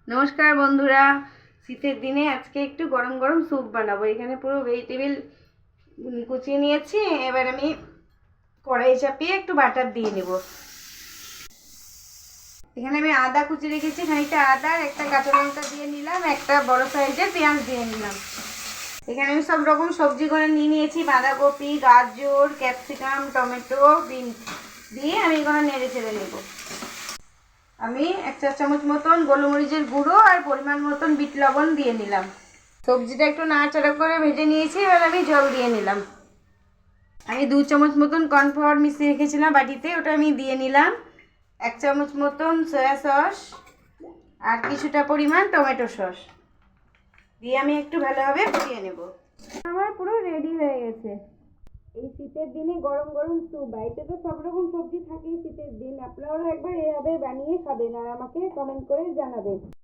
নমস্কার বন্ধুরা, শীতের দিনে আজকে একটু গরম গরম স্যুপ বানাবো। এখানে পুরো ভেজিটেবিল কুচিয়ে নিয়েছি। এবার আমি কড়াই চাপিয়ে একটু বাটার দিয়ে নেব। এখানে আমি আদা কুচি রেখেছি, খানিকটা আদা আর একটা কাঁচা লঙ্কা দিয়ে নিলাম, একটা বড় সাইজের পেঁয়াজ দিয়ে নিলাম। এখানে আমি সব রকম সবজি করে নিয়ে নিয়েছি, বাঁধাকপি, গাজর, ক্যাপসিকাম, টমেটো, বিনস দিয়ে আমি এখানে নেড়ে চেড়ে নেব। আমি 1 চা চামচ মতন গোলমরিচের গুঁড়ো আর পরিমাণ মতন বিট লবণ দিয়ে নিলাম। সবজিটা একটু নাড়াচাড়া করে ভেজে নিয়েছি, এবার আমি জল দিয়ে নিলাম। আমি 2 চামচ মতন কর্নফ্লাওয়ার মিশিয়ে রেখেছিলাম বাটিতে, ওটা আমি দিয়ে নিলাম। 1 চামচ মতন সয়া সস আর কিছুটা পরিমাণ টমেটো সস দিয়ে আমি একটু ভালোভাবে ফুটিয়ে নেব। আমার পুরো রেডি হয়ে গেছে। এই শীতের দিনে গরম গরম স্যুপ। বাড়িতে তো সব রকম সবজি থাকেই শীতের দিন, আপনারাও একবার এভাবে বানিয়ে খাবেন আর আমাকে কমেন্ট করে জানাবেন।